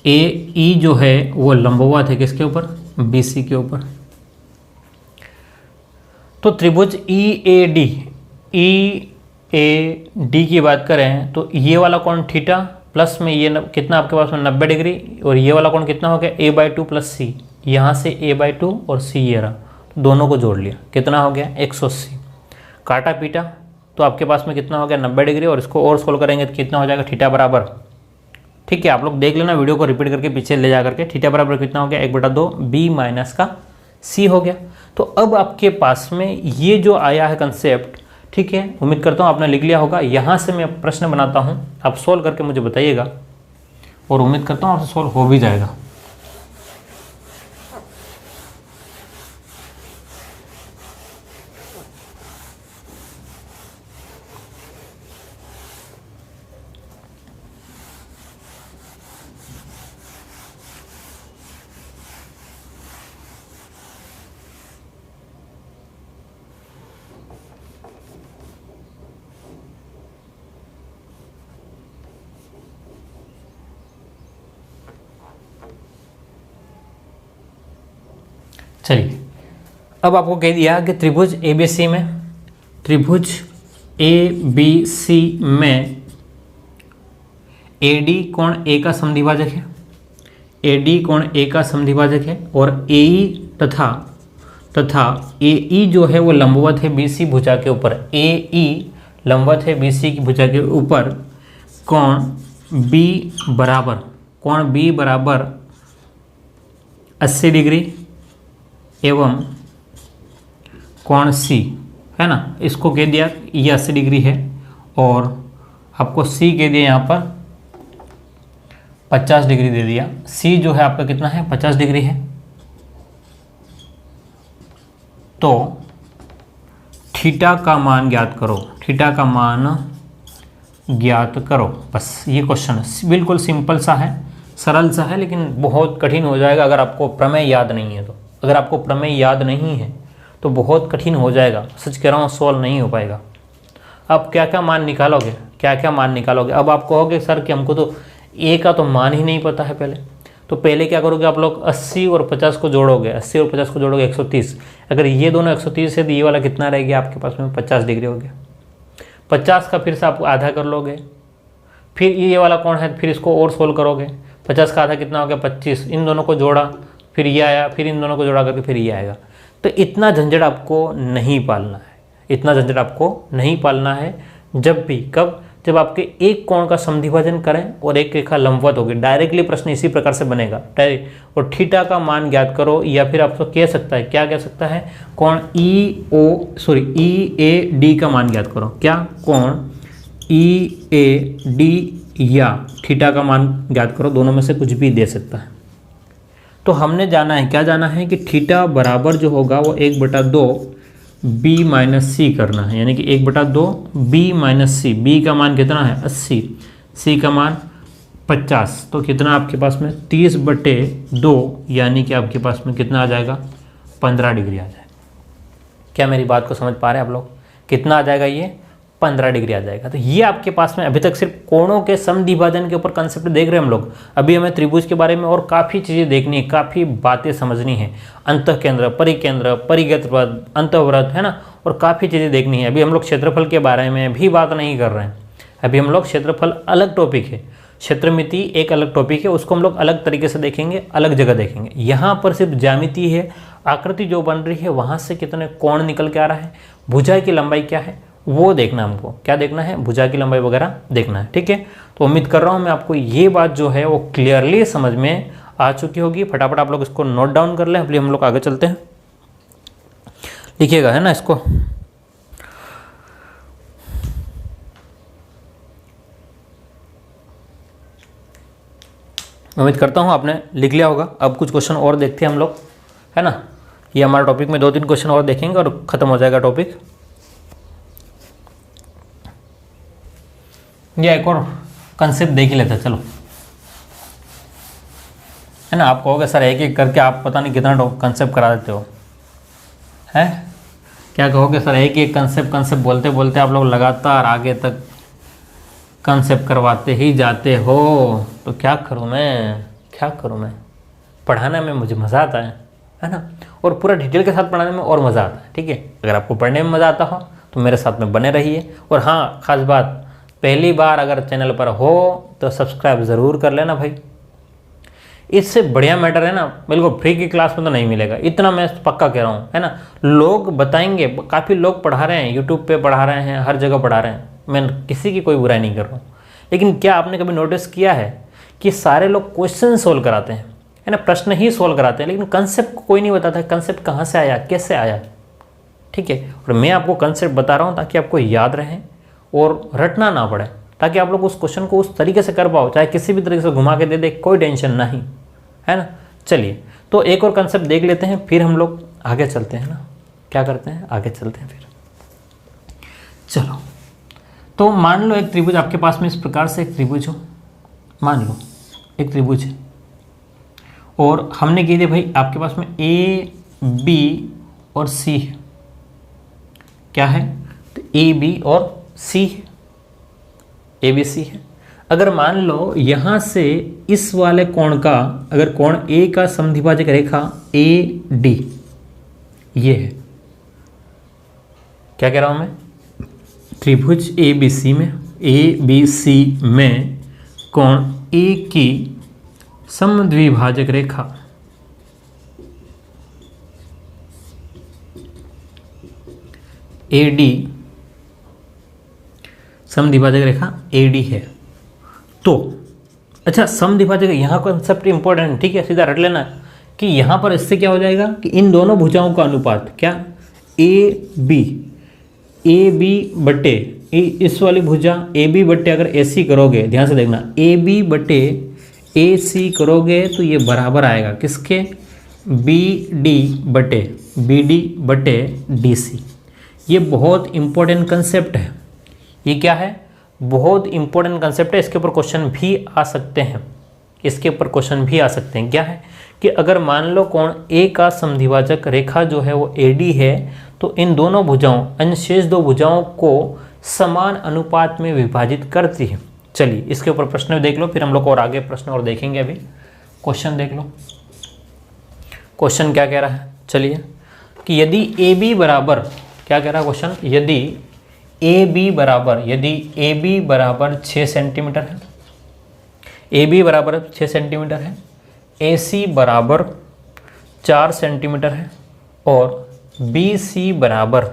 AE जो है वो लंबवत है किसके ऊपर? BC के ऊपर। तो त्रिभुज EAD की बात करें तो ये वाला कोण थीटा प्लस में ये कितना आपके पास में 90 डिग्री, और ये वाला कोण कितना हो गया? a/2 प्लस c, यहाँ से a/2 और c ये रहा, तो दोनों को जोड़ लिया, कितना हो गया 180। काटा पीटा तो आपके पास में कितना हो गया 90 डिग्री, और इसको और सोल्व करेंगे तो कितना हो जाएगा थीटा बराबर, ठीक है आप लोग देख लेना वीडियो को रिपीट करके पीछे ले जा करके, थीटा बराबर कितना हो गया 1/2 b माइनस का c हो गया। तो अब आपके पास में ये जो आया है कंसेप्ट, ठीक है, उम्मीद करता हूँ आपने लिख लिया होगा। यहाँ से मैं प्रश्न बनाता हूँ, आप सोल्व करके मुझे बताइएगा, और उम्मीद करता हूँ आपसे सोल्व हो भी जाएगा। चलिए, अब आपको कह दिया कि त्रिभुज ABC में, त्रिभुज ABC में AD कोण A का समद्विभाजक है, AD कोण A का समद्विभाजक है, और AE तथा AE जो है वो लंबवत है BC भुजा के ऊपर, AE लंबवत है BC की भुजा के ऊपर, कोण B बराबर 80 डिग्री एवं कोण C है ना, इसको कह दिया ये 80 डिग्री है, और आपको C कह दिया यहाँ पर 50 डिग्री दे दिया। C जो है आपका कितना है 50 डिग्री है। तो थीटा का मान ज्ञात करो, थीटा का मान ज्ञात करो, बस ये क्वेश्चन है, बिल्कुल सिंपल सा है, सरल सा है, लेकिन बहुत कठिन हो जाएगा अगर आपको प्रमेय याद नहीं है तो। अगर आपको प्रमेय याद नहीं है तो बहुत कठिन हो जाएगा, सच कह रहा हूँ, सॉल्व नहीं हो पाएगा। अब क्या क्या मान निकालोगे, क्या क्या मान निकालोगे। अब आप कहोगे सर कि हमको तो ए का तो मान ही नहीं पता है पहले, तो पहले क्या करोगे आप लोग 80 और 50 को जोड़ोगे, 80 और 50 को जोड़ोगे 130। अगर ये दोनों 130 है तो ये वाला कितना रह गया आपके पास में 50 डिग्री हो गया। 50 का फिर से आप आधा कर लोगे, फिर ये वाला कौन है, फिर इसको और सोल्व करोगे, 50 का आधा कितना हो गया 25, इन दोनों को जोड़ा, फिर ये आया, फिर इन दोनों को जोड़ा करके फिर ये आएगा। तो इतना झंझट आपको नहीं पालना है, इतना झंझट आपको नहीं पालना है। जब भी कब, जब आपके एक कोण का समद्विभाजन करें और एक रेखा लंबवत होगी, डायरेक्टली प्रश्न इसी प्रकार से बनेगा डायरेक्ट। और थीटा का मान ज्ञात करो, या फिर आपको कह सकता है, क्या कह सकता है, कोण EAD का मान ज्ञात करो। क्या, कोण EAD या थीटा का मान ज्ञात करो, दोनों में से कुछ भी दे सकता है। तो हमने जाना है, क्या जाना है कि थीटा बराबर जो होगा वो 1/2 B माइनस C करना है, यानी कि 1/2 B माइनस C। B का मान कितना है 80, C का मान 50, तो कितना आपके पास में 30/2, यानी कि आपके पास में कितना आ जाएगा 15 डिग्री आ जाएगा। क्या मेरी बात को समझ पा रहे हैं आप लोग, कितना आ जाएगा ये 15 डिग्री आ जाएगा। तो ये आपके पास में अभी तक सिर्फ कोणों के समद्विभाजन के ऊपर कंसेप्ट देख रहे हैं हम लोग। अभी हमें त्रिभुज के बारे में और काफ़ी चीज़ें देखनी है, काफ़ी बातें समझनी है, अंतःकेंद्र, परिकेंद्र, परिगत वृत्त, अंतःवृत्त, है ना, और काफ़ी चीज़ें देखनी है। अभी हम लोग क्षेत्रफल के बारे में भी बात नहीं कर रहे हैं, अभी हम लोग क्षेत्रफल अलग टॉपिक है, क्षेत्रमिति एक अलग टॉपिक है, उसको हम लोग अलग तरीके से देखेंगे, अलग जगह देखेंगे। यहाँ पर सिर्फ ज्यामिति है, आकृति जो बन रही है वहाँ से कितने कोण निकल के आ रहा है, भुजा की लंबाई क्या है वो देखना, हमको क्या देखना है, भुजा की लंबाई वगैरह देखना है, ठीक है। तो उम्मीद कर रहा हूँ मैं आपको ये बात जो है वो क्लियरली समझ में आ चुकी होगी। फटाफट आप लोग इसको नोट डाउन कर लें, अभी हम लोग आगे चलते हैं, लिखिएगा है ना इसको। उम्मीद करता हूँ आपने लिख लिया होगा। अब कुछ क्वेश्चन और देखते हैं हम लोग, है ना, ये हमारा टॉपिक में 2-3 क्वेश्चन और देखेंगे और ख़त्म हो जाएगा टॉपिक। या एक और कंसेप्ट देख ही लेते हैं, चलो, है ना। आप कहोगे सर एक एक करके आप पता नहीं कितना कंसेप्ट करा देते हो, है क्या कहोगे सर, एक एक कंसेप्ट बोलते बोलते आप लोग लगातार आगे तक कंसेप्ट करवाते ही जाते हो। तो क्या करूँ मैं, पढ़ाने में मुझे मज़ा आता है ना, और पूरा डिटेल के साथ पढ़ाने में और मज़ा आता है, ठीक है। अगर आपको पढ़ने में मज़ा आता हो तो मेरे साथ में बने रहिए। और हाँ, ख़ास बात, पहली बार अगर चैनल पर हो तो सब्सक्राइब ज़रूर कर लेना भाई। इससे बढ़िया मैटर है ना, बिल्कुल फ्री की क्लास में तो नहीं मिलेगा, इतना मैं पक्का कह रहा हूँ, है ना। लोग बताएंगे, काफ़ी लोग पढ़ा रहे हैं, यूट्यूब पे पढ़ा रहे हैं, हर जगह पढ़ा रहे हैं, मैं किसी की कोई बुराई नहीं कर रहा हूँ। लेकिन क्या आपने कभी नोटिस किया है कि सारे लोग क्वेश्चन सोल्व कराते हैं, है ना, प्रश्न ही सोल्व कराते हैं, लेकिन कंसेप्ट को कोई नहीं बताता, कंसेप्ट कहाँ से आया, कैसे आया, ठीक है। और मैं आपको कंसेप्ट बता रहा हूँ ताकि आपको याद रहे और रटना ना पड़े, ताकि आप लोग उस क्वेश्चन को उस तरीके से कर पाओ, चाहे किसी भी तरीके से घुमा के दे, कोई टेंशन नहीं, है ना। चलिए, तो एक और कंसेप्ट देख लेते हैं, फिर हम लोग आगे चलते हैं ना, क्या करते हैं, आगे चलते हैं फिर। चलो, तो मान लो एक त्रिभुज आपके पास में इस प्रकार से एक त्रिभुज हो, मान लो एक त्रिभुज है, और हमने कह दिया भाई आपके पास में ए बी और सी है, क्या है, तो ए बी और सी है, ए बी सी है। अगर मान लो यहाँ से इस वाले कोण का, अगर कोण ए का समद्विभाजक रेखा ए डी ये है, क्या कह रहा हूँ मैं, त्रिभुज ए बी सी में कोण ए की समद्विभाजक रेखा A D, समद्विभाजक Rekha A D है। तो अच्छा, समद्विभाजक यहाँ कंसेप्ट इंपॉर्टेंट है, ठीक है, सीधा रट लेना कि यहाँ पर इससे क्या हो जाएगा कि इन दोनों भुजाओं का अनुपात क्या, ए बी बटे इस वाली भुजा ए बी बटे अगर ए सी करोगे, ध्यान से देखना, ए बी बटे ए सी करोगे तो ये बराबर आएगा किसके, बी डी बटे डी सी। ये बहुत इंपॉर्टेंट कंसेप्ट है, ये क्या है, बहुत इंपॉर्टेंट कंसेप्ट है, इसके ऊपर क्वेश्चन भी आ सकते हैं, क्या है कि अगर मान लो कोण ए का समद्विभाजक रेखा जो है वो ए डी है, तो इन दोनों भुजाओं, अन्य शेष दो भुजाओं को समान अनुपात में विभाजित करती है। चलिए, इसके ऊपर प्रश्न देख लो, फिर हम लोग और आगे प्रश्न और देखेंगे। अभी क्वेश्चन देख लो, क्वेश्चन क्या कह रहा है, चलिए, कि यदि ए बी बराबर, क्या कह रहा है क्वेश्चन, यदि ए बी बराबर 6 सेंटीमीटर है, ए बी बराबर 6 सेंटीमीटर है, ए सी बराबर 4 सेंटीमीटर है, और बी सी बराबर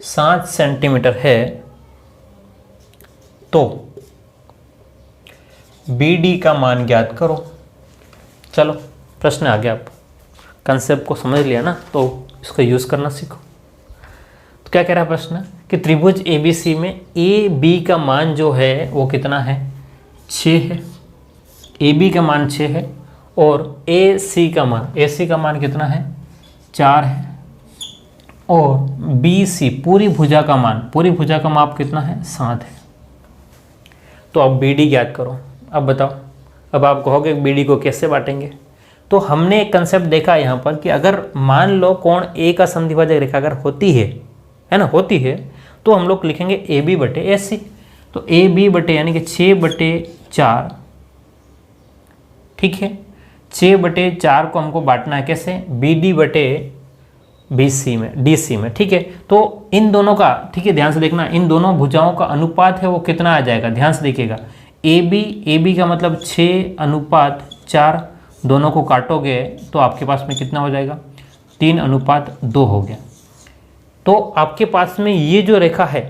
7 सेंटीमीटर है, तो बी डी का मान ज्ञात करो। चलो, प्रश्न आ गया, आप कंसेप्ट को समझ लिया ना, तो इसका यूज़ करना सीखो। तो क्या कह रहा है प्रश्न कि त्रिभुज ए बी सी में ए बी का मान जो है वो कितना है, 6 है, ए बी का मान 6 है, और ए सी का मान कितना है, 4 है, और बी सी पूरी भुजा का माप कितना है, 7 है। तो अब बी डी ज्ञात करो। अब बताओ, अब आप कहोगे बी डी को कैसे बांटेंगे, तो हमने एक कंसेप्ट देखा यहाँ पर कि अगर मान लो कोण ए का समद्विभाजक रेखा अगर होती है, तो हम लोग लिखेंगे ए बी बटे ए सी। तो ए बी बटे यानी कि 6/4, ठीक है, 6/4 को हमको बांटना है कैसे, बी डी बटे डी सी में, ठीक है। तो इन दोनों का, ठीक है, ध्यान से देखना, इन दोनों भुजाओं का अनुपात है वो कितना आ जाएगा, ध्यान से देखिएगा, ए बी का मतलब 6:4, दोनों को काटोगे तो आपके पास में कितना हो जाएगा, 3:2 हो गया। तो आपके पास में ये जो रेखा है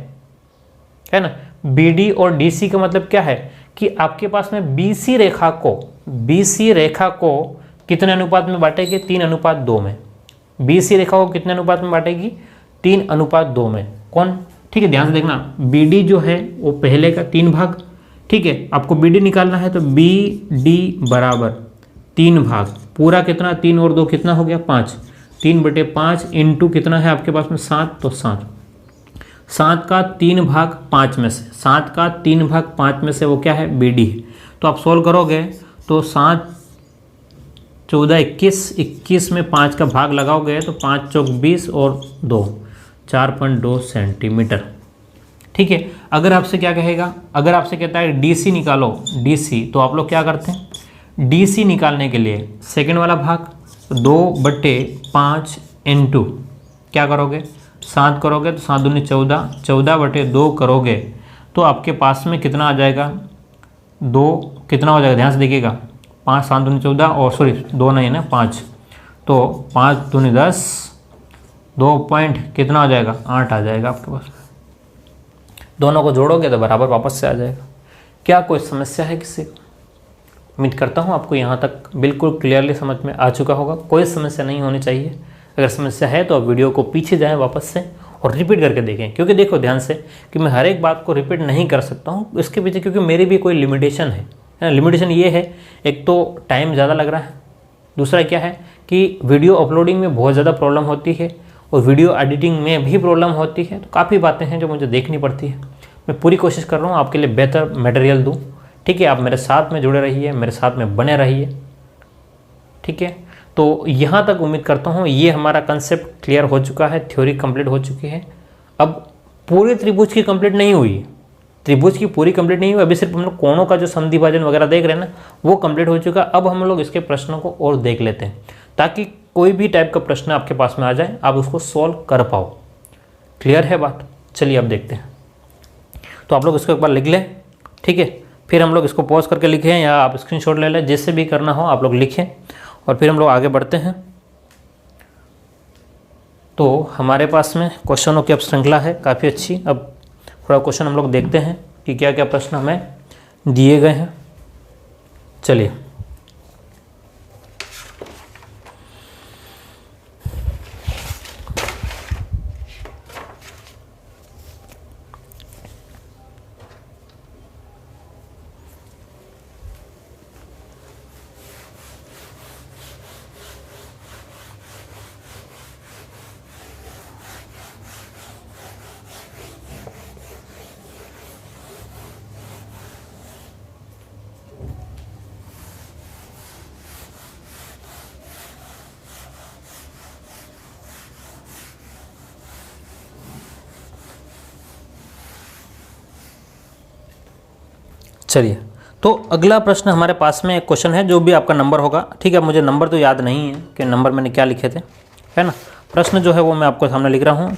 ना, बी डी और डी सी का मतलब क्या है कि आपके पास में बी सी रेखा को कितने अनुपात में बांटेगी, 3:2 में। बी सी रेखा को कितने अनुपात में बांटेगी, 3:2 में। कौन, ठीक है, ध्यान से देखना, बी डी जो है वो पहले का 3 भाग, ठीक है, आपको बी डी निकालना है, तो बी डी बराबर 3 भाग, पूरा कितना, 3 और 2 कितना हो गया, 5, 3/5 इंटू कितना है आपके पास में 7, तो 7 का 3 भाग 5 में से, 7 का 3 भाग 5 में से वो क्या है, बी डी है। तो आप सोल्व करोगे तो 7, 14, 21 में 5 का भाग लगाओगे तो 5 चौक 20 और 2, 4.2 सेंटीमीटर, ठीक है। अगर आपसे क्या कहेगा, अगर आपसे कहता है डी सी निकालो, डी सी, तो आप लोग क्या करते हैं, डी सी निकालने के लिए सेकंड वाला भाग 2/5 इंटू क्या करोगे, 7 करोगे तो 7 दूनी 14, 14/2 करोगे तो आपके पास में कितना आ जाएगा, 2 कितना हो जाएगा, ध्यान से देखिएगा, 5 7 दूनी 14 और सॉरी 2 नहीं है ना 5, तो 5 दूनी 10, 2 पॉइंट कितना आ जाएगा 8 आ जाएगा आपके पास। दोनों को जोड़ोगे तो बराबर वापस से आ जाएगा। क्या कोई समस्या है किसी को? उम्मीद करता हूँ आपको यहाँ तक बिल्कुल क्लियरली समझ में आ चुका होगा। कोई समस्या नहीं होनी चाहिए। अगर समस्या है तो आप वीडियो को पीछे जाएं वापस से और रिपीट करके देखें, क्योंकि देखो ध्यान से कि मैं हर एक बात को रिपीट नहीं कर सकता हूँ इसके पीछे, क्योंकि मेरी भी कोई लिमिटेशन है। लिमिटेशन ये है, एक तो टाइम ज़्यादा लग रहा है, दूसरा क्या है कि वीडियो अपलोडिंग में बहुत ज़्यादा प्रॉब्लम होती है और वीडियो एडिटिंग में भी प्रॉब्लम होती है। तो काफ़ी बातें हैं जो मुझे देखनी पड़ती है। मैं पूरी कोशिश कर रहा हूँ आपके लिए बेहतर मटेरियल दूँ। ठीक है, आप मेरे साथ में जुड़े रहिए, मेरे साथ में बने रहिए। ठीक है, तो यहाँ तक उम्मीद करता हूँ ये हमारा कंसेप्ट क्लियर हो चुका है, थ्योरी कंप्लीट हो चुकी है। अब पूरी त्रिभुज की कंप्लीट नहीं हुई, त्रिभुज की पूरी कंप्लीट नहीं हुई, अभी सिर्फ हम लोग कोणों का जो संधि भाजन वगैरह देख रहे हैं ना, वो कंप्लीट हो चुका। अब हम लोग इसके प्रश्नों को और देख लेते हैं, ताकि कोई भी टाइप का प्रश्न आपके पास में आ जाए आप उसको सॉल्व कर पाओ। क्लियर है बात? चलिए अब देखते हैं। तो आप लोग इसको एक बार लिख लें, ठीक है, फिर हम लोग इसको पॉज करके लिखें या आप स्क्रीनशॉट ले लें, जिससे भी करना हो आप लोग लिखें और फिर हम लोग आगे बढ़ते हैं। तो हमारे पास में क्वेश्चनों की अब श्रृंखला है काफ़ी अच्छी। अब थोड़ा क्वेश्चन हम लोग देखते हैं कि क्या क्या प्रश्न हमें दिए गए हैं। चलिए, चलिए, तो अगला प्रश्न हमारे पास में एक क्वेश्चन है, जो भी आपका नंबर होगा, ठीक है, मुझे नंबर तो याद नहीं है कि नंबर मैंने क्या लिखे थे, है ना। प्रश्न जो है वो मैं आपको सामने लिख रहा हूँ।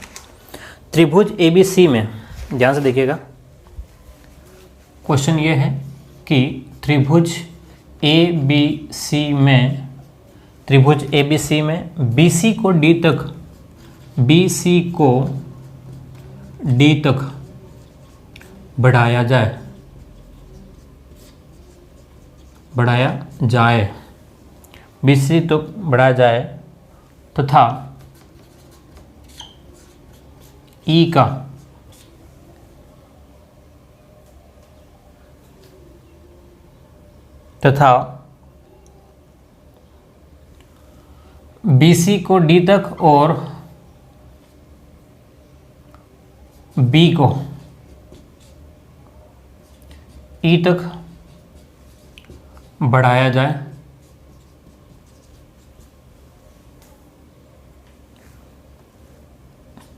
त्रिभुज ABC में, ध्यान से देखिएगा, क्वेश्चन ये है कि त्रिभुज ABC में, त्रिभुज ABC में BC को D तक बढ़ाया जाए, BC तो बढ़ाया जाए तथा E का BC को D तक और B को E तक बढ़ाया जाए,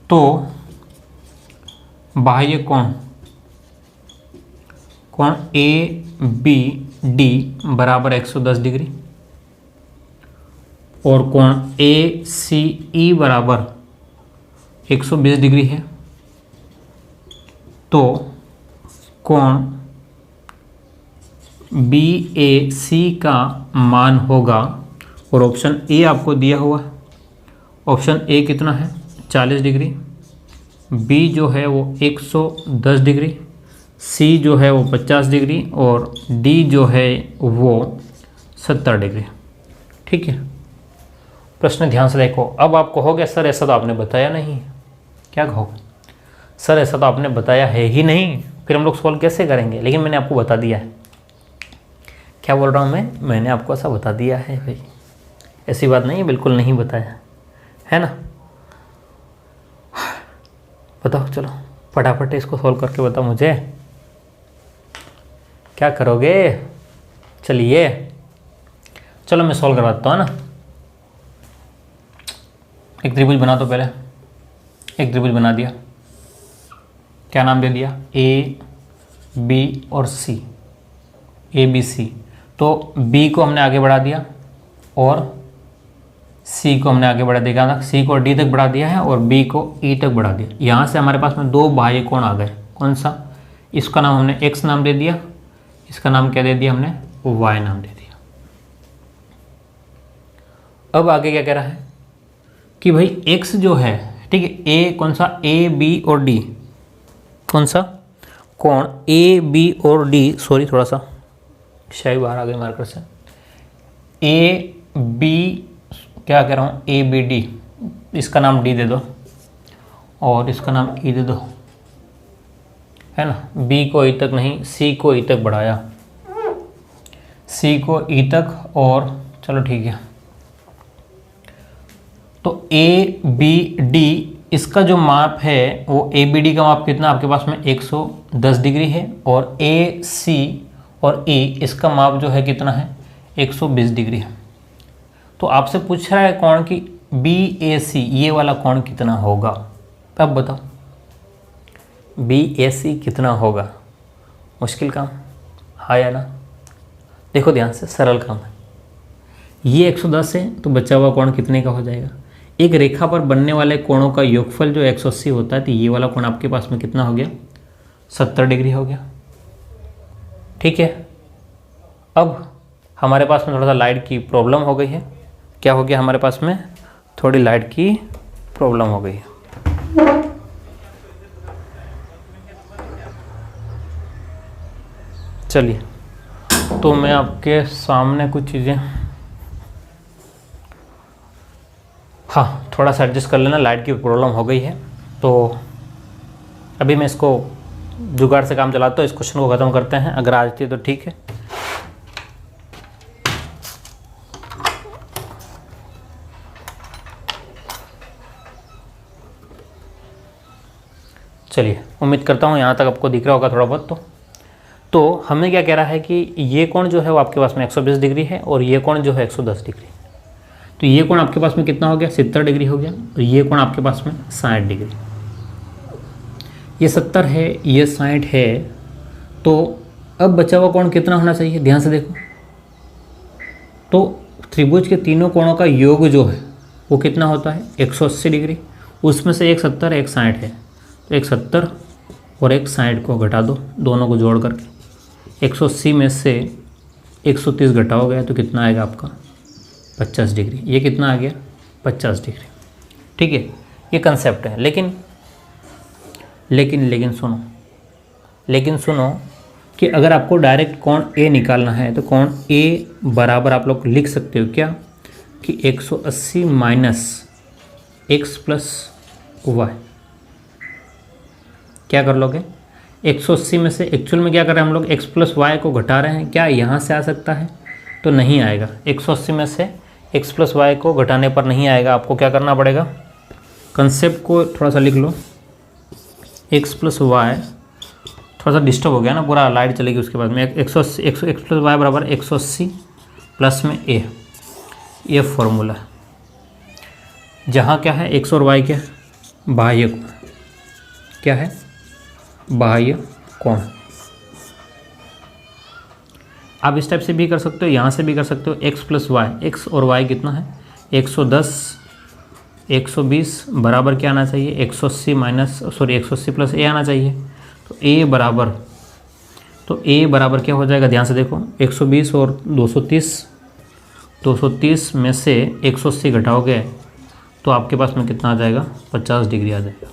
तो बाह्य कोण ABD बराबर 110 डिग्री और कोण ACE बराबर 120 डिग्री है। तो कोण BAC का मान होगा, और ऑप्शन ए आपको दिया हुआ है। ऑप्शन ए कितना है 40 डिग्री, बी जो है वो 110 डिग्री, सी जो है वो 50 डिग्री और डी जो है वो 70 डिग्री। ठीक है, प्रश्न ध्यान से देखो। अब आप कहोगे सर ऐसा तो आपने बताया नहीं। क्या कहोगे? सर ऐसा तो आपने बताया है ही नहीं, फिर हम लोग सॉल्व कैसे करेंगे? लेकिन मैंने आपको बता दिया है। क्या बोल रहा हूँ मैंने आपको ऐसा बता दिया है भाई, ऐसी बात नहीं है, बिल्कुल नहीं बताया है ना। बताओ, चलो फटाफट इसको सॉल्व करके बताओ मुझे, क्या करोगे? चलिए, चलो मैं सॉल्व करवाता हूँ ना। एक त्रिभुज बना दो, पहले एक त्रिभुज बना दिया, क्या नाम दे दिया? AB और C, ABC। तो B को हमने आगे बढ़ा दिया और C को हमने आगे बढ़ा दिया, C को D तक बढ़ा दिया है और B को E तक बढ़ा दिया। यहाँ से हमारे पास में दो बाह्य कोण आ गए। कौन सा? इसका नाम हमने X नाम दे दिया, इसका नाम क्या दे दिया हमने? Y नाम दे दिया। अब आगे क्या कह रहा है कि भाई x जो है, ठीक है, ए कौन सा, ए बी और डी, कौन सा कोण ए बी और डी, सॉरी थोड़ा सा शायद बाहर आ गई मार्कर से, ए बी, क्या कह रहा हूँ, ए बी डी, इसका नाम डी दे दो और इसका नाम ई दे दो, है ना। बी को ई तक नहीं, सी को ई तक बढ़ाया, सी को ई तक, और चलो ठीक है, तो ए बी डी इसका जो माप है वो ए बी डी का माप कितना आपके पास में 110 डिग्री है, और ए सी और ई इसका माप जो है कितना है 120 डिग्री है। तो आपसे पूछ रहा है कोण कि बी ए सी ये वाला कोण कितना होगा। अब बताओ बी ए सी कितना होगा, मुश्किल काम, हाँ या ना। देखो ध्यान से, सरल काम है। ये 110 है तो बचा हुआ कोण कितने का हो जाएगा। एक रेखा पर बनने वाले कोणों का योगफल जो 180 होता है, तो ये वाला कोण आपके पास में कितना हो गया, 70 डिग्री हो गया। ठीक है, अब हमारे पास में थोड़ा सा लाइट की प्रॉब्लम हो गई है। क्या हो गया, हमारे पास में थोड़ी लाइट की प्रॉब्लम हो गई है। चलिए, तो मैं आपके सामने कुछ चीज़ें, हाँ थोड़ा सा एडजस्ट कर लेना, लाइट की प्रॉब्लम हो गई है। तो अभी मैं इसको जुगाड़ से काम चलाता हूँ, इस क्वेश्चन को ख़त्म करते हैं। अगर आ जाती है तो ठीक है। चलिए, उम्मीद करता हूँ यहाँ तक आपको दिख रहा होगा थोड़ा बहुत। तो हमें क्या कह रहा है कि ये कोण जो है वो आपके पास में 120 डिग्री है और ये कोण जो है 110 डिग्री। तो ये कोण आपके पास में कितना हो गया, 70 डिग्री हो गया, और ये कोण आपके पास में 60 डिग्री। ये 70 है, ये 60 है, तो अब बचा हुआ कोण कितना होना चाहिए, ध्यान से देखो। तो त्रिभुज के तीनों कोणों का योग जो है वो कितना होता है, 180 डिग्री। उसमें से एक 70 है, एक 60 है, तो एक 70 और एक 60 को घटा दो, दोनों को जोड़ करके 180 में से 130 घटाओ गया तो कितना आएगा आपका, 50 डिग्री। ये कितना आ गया, 50 डिग्री। ठीक है, ये कंसेप्ट है। लेकिन सुनो कि अगर आपको डायरेक्ट कोण ए निकालना है तो कोण ए बराबर आप लोग लिख सकते हो क्या, कि 180 माइनस एक्स प्लस वाई। क्या कर लोगे, 180 में से एक्चुअल में क्या कर रहे हैं हम लोग, x प्लस वाई को घटा रहे हैं। क्या यहाँ से आ सकता है, तो नहीं आएगा। 180 में से x प्लस वाई को घटाने पर नहीं आएगा। आपको क्या करना पड़ेगा, कंसेप्ट को थोड़ा सा लिख लो। x प्लस वाई, थोड़ा सा डिस्टर्ब हो गया ना, पूरा लाइट चलेगी उसके बाद में। 180 x प्लस वाई बराबर 180 प्लस में a, ये फॉर्मूला है। जहाँ क्या है, x और y क्या है, बाह्य कोण। क्या है, बाह्य कोण। आप इस टाइप से भी कर सकते हो, यहाँ से भी कर सकते हो। x प्लस वाई, एक्स और y कितना है, 110 120 बराबर क्या आना चाहिए, 180 माइनस 180 प्लस a आना चाहिए। तो a बराबर क्या हो जाएगा, ध्यान से देखो। 120 और 230 में से 180 घटाओगे तो आपके पास में कितना आ जाएगा, 50 डिग्री आ जाएगा।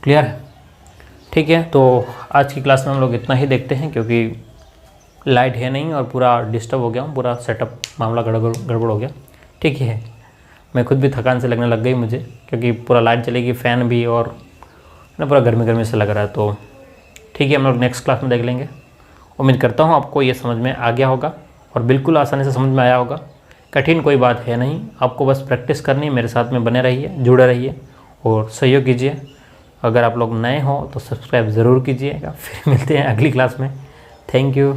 क्लियर है, ठीक है। तो आज की क्लास में हम लोग इतना ही देखते हैं, क्योंकि लाइट है नहीं और पूरा डिस्टर्ब हो गया हूँ, पूरा सेटअप मामला गड़बड़ हो गया। ठीक है, मैं खुद भी थकान से लगने लग गई मुझे, क्योंकि पूरा लाइट चलेगी, फ़ैन भी, और ना पूरा गर्मी से लग रहा है। तो ठीक है, हम लोग नेक्स्ट क्लास में देख लेंगे। उम्मीद करता हूँ आपको ये समझ में आ गया होगा और बिल्कुल आसानी से समझ में आया होगा। कठिन कोई बात है नहीं, आपको बस प्रैक्टिस करनी है। मेरे साथ में बने रहिए, जुड़े रहिए और सहयोग कीजिए। अगर आप लोग नए हो तो सब्सक्राइब ज़रूर कीजिएगा। फिर मिलते हैं अगली क्लास में। Thank you.